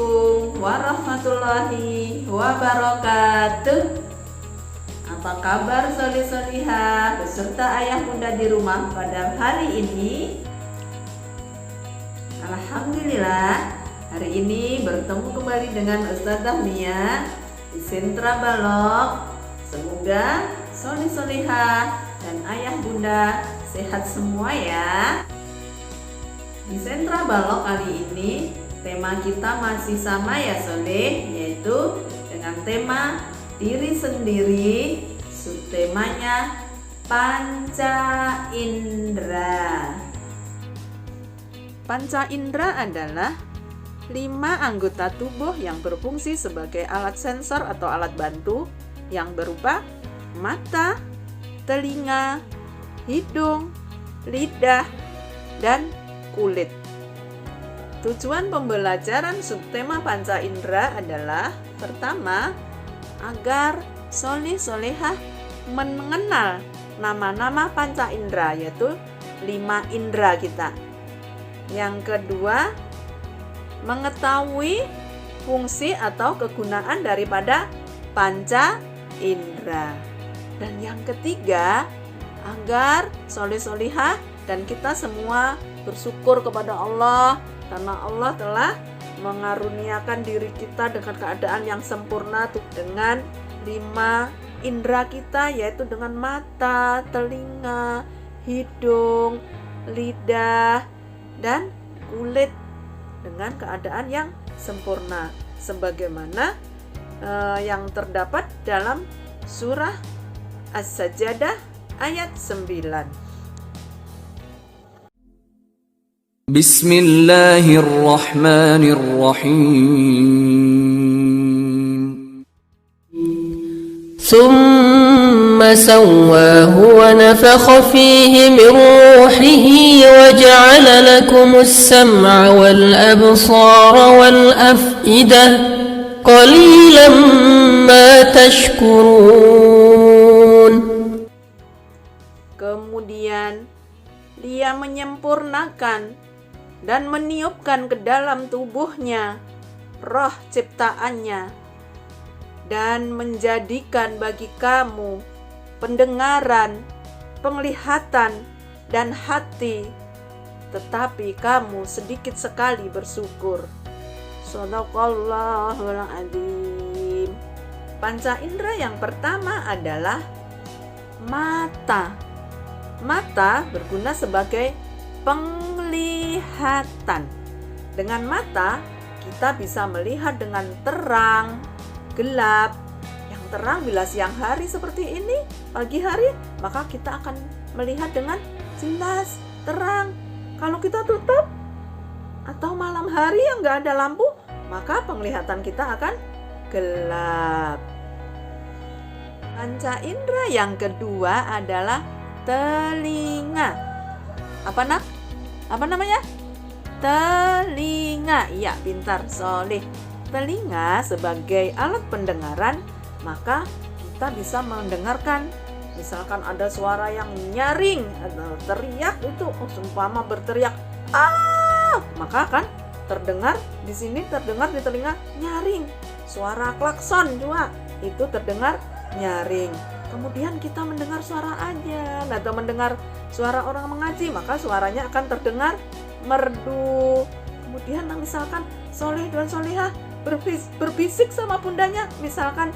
Assalamualaikum warahmatullahi wabarakatuh. Apa kabar solih-solihah beserta ayah bunda di rumah pada hari ini? Alhamdulillah, hari ini bertemu kembali dengan Ustazah Mia di Sentra Balok. Semoga solih-solihah dan ayah bunda sehat semua ya. Di Sentra Balok kali ini tema kita masih sama ya soleh, yaitu dengan tema diri sendiri. Subtemanya Panca Indera. Panca indera adalah 5 anggota tubuh yang berfungsi sebagai alat sensor atau alat bantu yang berupa mata, telinga, hidung, lidah, dan kulit. Tujuan pembelajaran subtema panca indera adalah pertama, agar solih-solihah mengenal nama-nama panca indera, yaitu 5 indera kita. Yang kedua, mengetahui fungsi atau kegunaan daripada panca indera. Dan yang ketiga, agar solih-solihah dan kita semua bersyukur kepada Allah karena Allah telah mengaruniakan diri kita dengan keadaan yang sempurna dengan 5 indera kita, yaitu dengan mata, telinga, hidung, lidah, dan kulit dengan keadaan yang sempurna sebagaimana yang terdapat dalam surah As-Sajdah ayat 9. Bismillahirrahmanirrahim. ثم سواه ونفخ فيه من روحه وجعل لكم السمع والأبصار والأفئدة قليلا ما تشكرون. Kemudian Dia menyempurnakan dan meniupkan ke dalam tubuhnya roh ciptaannya dan menjadikan bagi kamu pendengaran, penglihatan, dan hati, tetapi kamu sedikit sekali bersyukur. Shadaqallahul adzim. Panca indera yang pertama adalah mata. Mata berguna sebagai penglihatan. Dengan mata, kita bisa melihat dengan terang, gelap. Yang terang bila siang hari seperti ini, pagi hari, maka kita akan melihat dengan jelas, terang. Kalau kita tutup atau malam hari yang nggak ada lampu, maka penglihatan kita akan gelap. Panca indera yang kedua adalah telinga. Apa namanya? Telinga. Iya, pintar, soleh. Telinga sebagai alat pendengaran, maka kita bisa mendengarkan. Misalkan ada suara yang nyaring atau teriak itu, seumpama berteriak, maka akan terdengar di sini, terdengar di telinga nyaring. Suara klakson juga itu terdengar nyaring. Kemudian kita mendengar suara azan atau mendengar suara orang mengaji, maka suaranya akan terdengar merdu. Kemudian misalkan soleh dan solehah berbisik sama bundanya, misalkan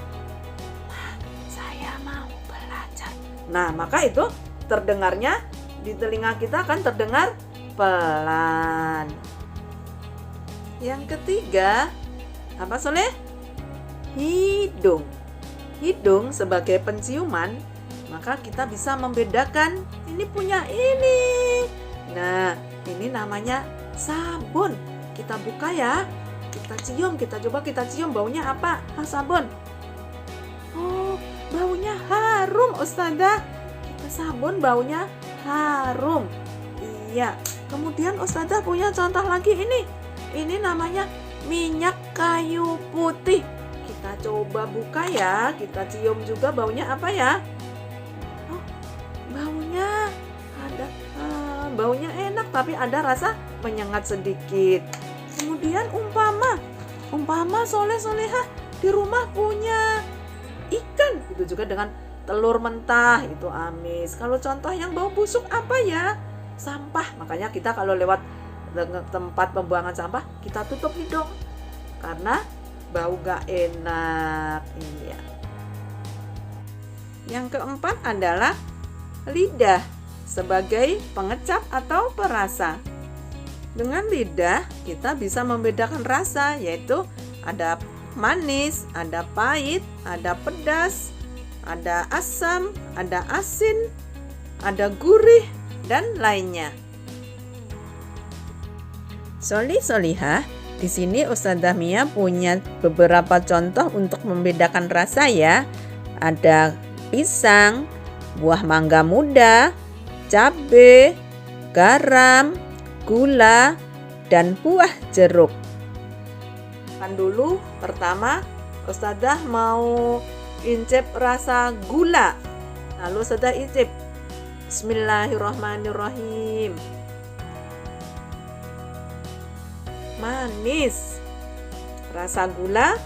saya mau belajar. Nah, maka itu terdengarnya di telinga kita akan terdengar pelan. Yang ketiga, apa soleh? Hidung. Hidung sebagai penciuman, maka kita bisa membedakan ini punya ini. Nah, ini namanya sabun. Kita buka ya, kita cium, kita cium baunya apa? Sabun. Oh, baunya harum Ustazah. Kita sabun baunya harum. Iya. Kemudian Ustazah punya contoh lagi ini. Ini namanya minyak kayu putih. Kita coba buka ya, kita cium juga baunya apa ya? Oh, baunya ada, baunya enak tapi ada rasa menyengat sedikit. Kemudian umpama Umpama soleh solehah di rumah punya ikan, itu juga dengan telur mentah itu amis. Kalau contoh yang bau busuk apa ya? Sampah. Makanya kita kalau lewat tempat pembuangan sampah kita tutup hidung karena bau gak enak. Iya. Yang keempat adalah lidah sebagai pengecap atau perasa. Dengan lidah kita bisa membedakan rasa, yaitu ada manis, ada pahit, ada pedas, ada asam, ada asin, ada gurih, dan lainnya. Soli solihah, di sini Ustadzah Mia punya beberapa contoh untuk membedakan rasa ya. Ada pisang, buah mangga muda, cabai, garam, gula, dan buah jeruk. Kan dulu pertama Ustadzah mau incip rasa gula. Lalu Ustadzah incip. Bismillahirrahmanirrahim. Manis. Rasa gula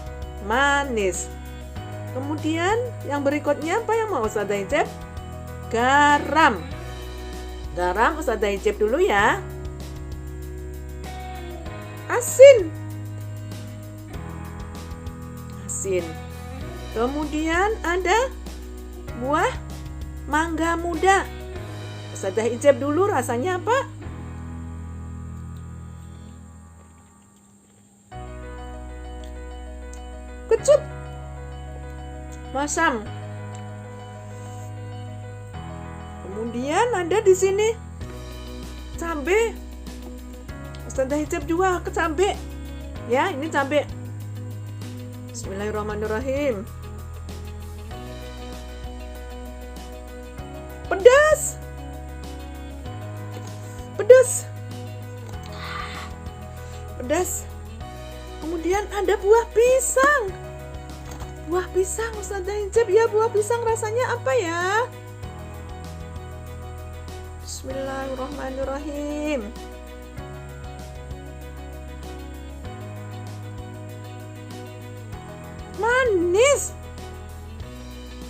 manis. Kemudian yang berikutnya apa yang mau Ustadzah incip? Garam. Garam Ustadzah incip dulu ya. Asin. Asin. Kemudian ada buah mangga muda. Ustadzah incip dulu rasanya apa? Kecut. Masam. Kemudian ada di sini cabai. Ustadzah incip juga ke cabai. Ya, ini cabai. Bismillahirrahmanirrahim. Pedas. Pedas. Pedas. Kemudian ada buah pisang. Buah pisang Ustadzah incip ya, buah pisang rasanya apa ya? Bismillahirrahmanirrahim. Manis.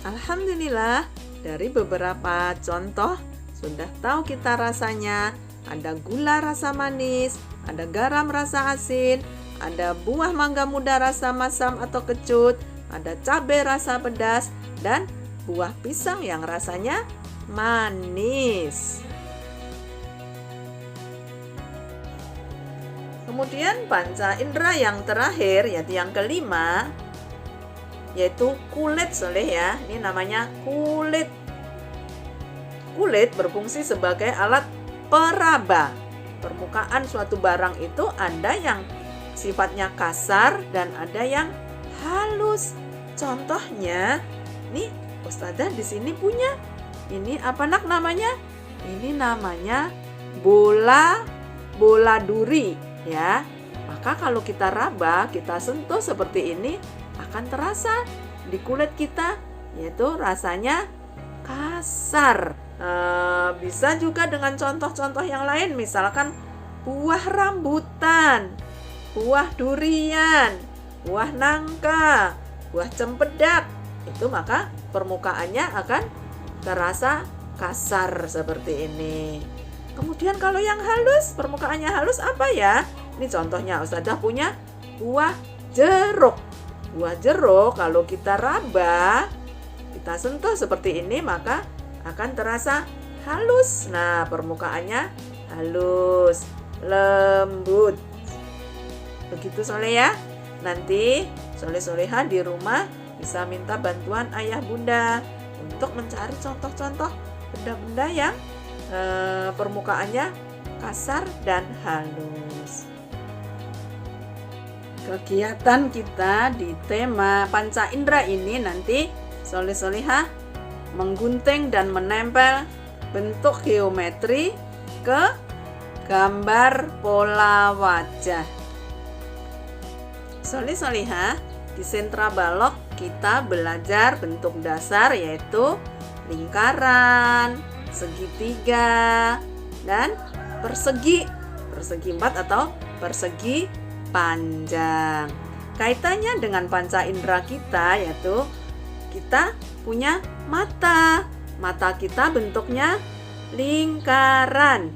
Alhamdulillah, dari beberapa contoh sudah tahu kita rasanya. Ada gula rasa manis, ada garam rasa asin, ada buah mangga muda rasa masam atau kecut, ada cabai rasa pedas, dan buah pisang yang rasanya manis. Kemudian panca indera yang terakhir, yaitu yang kelima, yaitu kulit soleh ya. Ini namanya kulit. Kulit berfungsi sebagai alat peraba. Permukaan suatu barang itu ada yang sifatnya kasar dan ada yang halus. Contohnya, nih Ustadzah di sini punya. Ini apa nak namanya? Ini namanya bola duri ya. Maka kalau kita raba, kita sentuh seperti ini, akan terasa di kulit kita, yaitu rasanya kasar. Bisa juga dengan contoh-contoh yang lain, misalkan buah rambutan, buah durian, buah nangka, buah cempedak. Itu maka permukaannya akan terasa kasar seperti ini. Kemudian kalau yang halus, permukaannya halus apa ya? Ini contohnya Ustadzah punya buah jeruk. Buah jeruk kalau kita raba, kita sentuh seperti ini, maka akan terasa halus. Nah, permukaannya halus, lembut. Begitu soleh ya. Nanti soleh-soleha di rumah bisa minta bantuan ayah bunda untuk mencari contoh-contoh benda-benda yang permukaannya kasar dan halus. Kegiatan kita di tema panca indera ini nanti soleh-solehah menggunting dan menempel bentuk geometri ke gambar pola wajah. Soleh-solehah, di sentra balok kita belajar bentuk dasar yaitu lingkaran, segitiga, dan persegi 4 atau persegi panjang. kaitannya dengan panca indera kita, yaitu kita punya mata. Mata kita bentuknya lingkaran.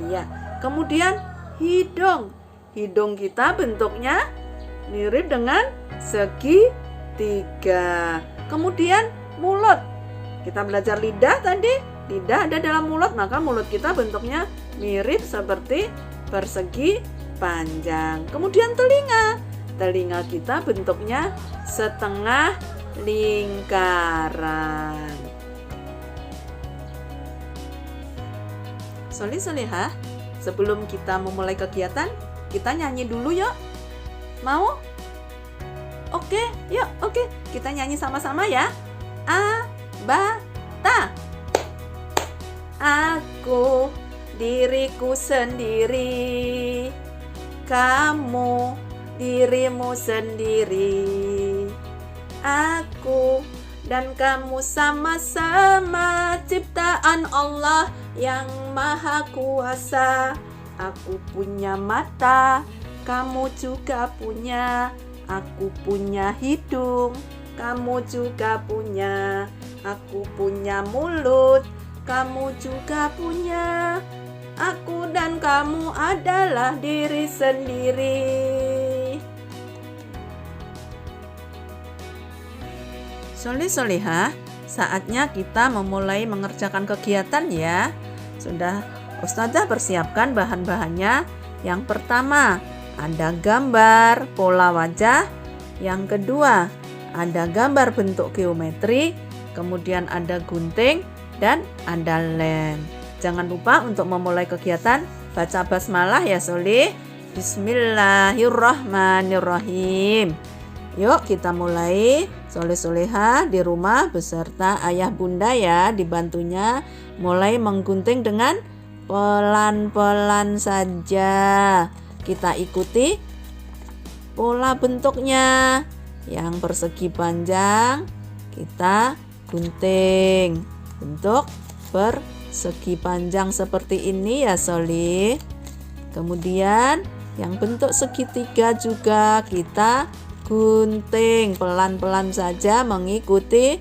Iya. Kemudian hidung. Hidung kita bentuknya mirip dengan segitiga. Kemudian mulut. Kita belajar lidah tadi. Lidah ada dalam mulut, maka mulut kita bentuknya mirip seperti persegi panjang. Kemudian telinga. Telinga kita bentuknya setengah lingkaran. Solih-solihah, sebelum kita memulai kegiatan, kita nyanyi dulu yuk. Mau? Oke, yuk, oke. Kita nyanyi sama-sama ya. A, ba, ta. Aku, diriku sendiri. Kamu, dirimu sendiri. Aku dan kamu sama-sama ciptaan Allah yang Maha Kuasa. Aku punya mata, kamu juga punya. Aku punya hidung, kamu juga punya. Aku punya mulut, kamu juga punya. Aku dan kamu adalah diri sendiri. Solih-solihah, saatnya kita memulai mengerjakan kegiatan ya. Sudah Ustazah persiapkan bahan-bahannya. Yang pertama, ada gambar pola wajah. Yang kedua, ada gambar bentuk geometri. Kemudian ada gunting dan ada lem. Jangan lupa untuk memulai kegiatan baca basmalah ya Solih. Bismillahirrahmanirrahim. Yuk kita mulai. Solih-solihah di rumah beserta ayah bunda ya, dibantunya mulai menggunting dengan pelan-pelan saja. Kita ikuti pola bentuknya. Yang persegi panjang kita gunting bentuk persegi panjang seperti ini ya Solih. Kemudian yang bentuk segitiga juga kita gunting pelan-pelan saja mengikuti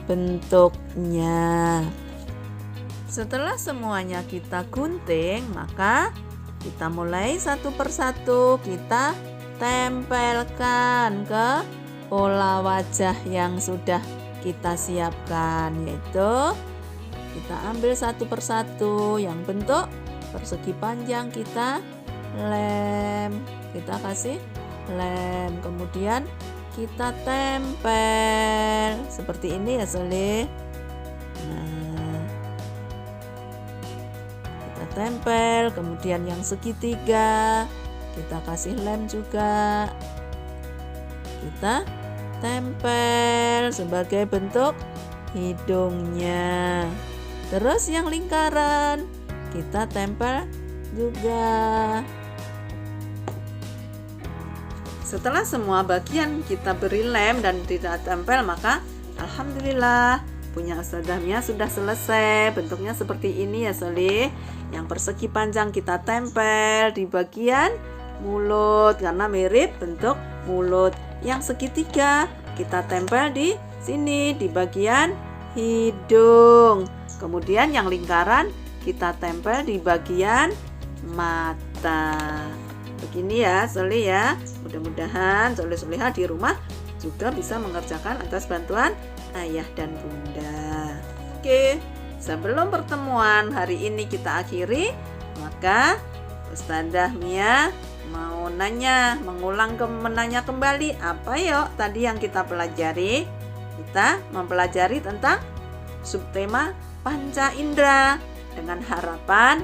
bentuknya. Setelah semuanya kita gunting, maka kita mulai satu persatu kita tempelkan ke pola wajah yang sudah kita siapkan, yaitu kita ambil satu persatu. Yang bentuk persegi panjang kita lem, kita kasih lem, kemudian kita tempel seperti ini ya Solih. Nah, kita tempel, kemudian yang segitiga kita kasih lem juga, kita tempel sebagai bentuk hidungnya. Terus yang lingkaran kita tempel juga. Setelah semua bagian kita beri lem dan tidak tempel, maka alhamdulillah punya Ustazah Mia sudah selesai. Bentuknya seperti ini ya Solih. Yang persegi panjang kita tempel di bagian mulut karena mirip bentuk mulut. Yang segitiga kita tempel di sini di bagian hidung. Kemudian yang lingkaran kita tempel di bagian mata. Begini ya Solih ya. Mudah-mudahan solih-solihah di rumah juga bisa mengerjakan atas bantuan ayah dan bunda. Oke, sebelum pertemuan hari ini kita akhiri, maka Ustazah Mia mau menanya kembali apa yuk tadi yang kita pelajari. Kita mempelajari tentang subtema panca indera dengan harapan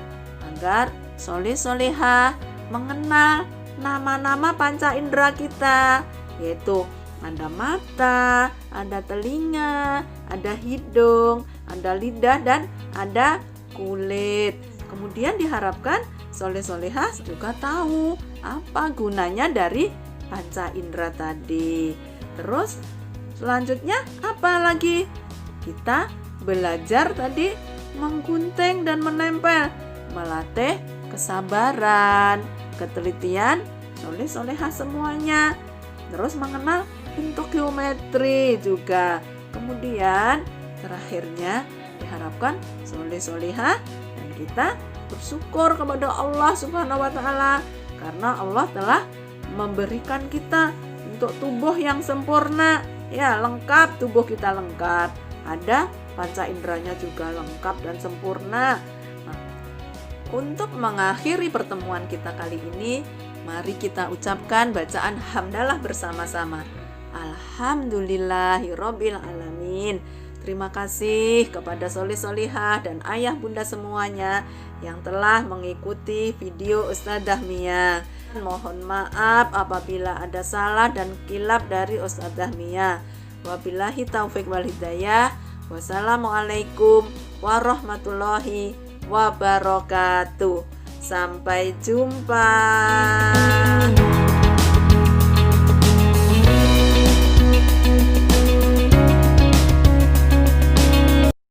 agar solih-solihah mengenal nama-nama panca indera kita, yaitu ada mata, ada telinga, ada hidung, ada lidah, dan ada kulit. Kemudian diharapkan soleh-solehah juga tahu apa gunanya dari panca indera tadi. Terus selanjutnya apa lagi? Kita belajar tadi menggunting dan menempel, melatih kesabaran, ketelitian soleh-solehah semuanya. terus mengenal bentuk geometri juga. Kemudian terakhirnya diharapkan soleh-solehah dan kita bersyukur kepada Allah Subhanahu wa taala karena Allah telah memberikan kita untuk tubuh yang sempurna. Ya, lengkap, tubuh kita lengkap. Ada panca inderanya juga lengkap dan sempurna. Nah, untuk mengakhiri pertemuan kita kali ini, mari kita ucapkan bacaan hamdalah bersama-sama. Alhamdulillahirabbil alamin. Terima kasih kepada soleh-solihah dan ayah bunda semuanya yang telah mengikuti video Ustadzah Mia. Mohon maaf apabila ada salah dan kilap dari Ustadzah Mia. Wabillahi taufik wal hidayah. Wassalamualaikum warahmatullahi wabarakatuh. Sampai jumpa.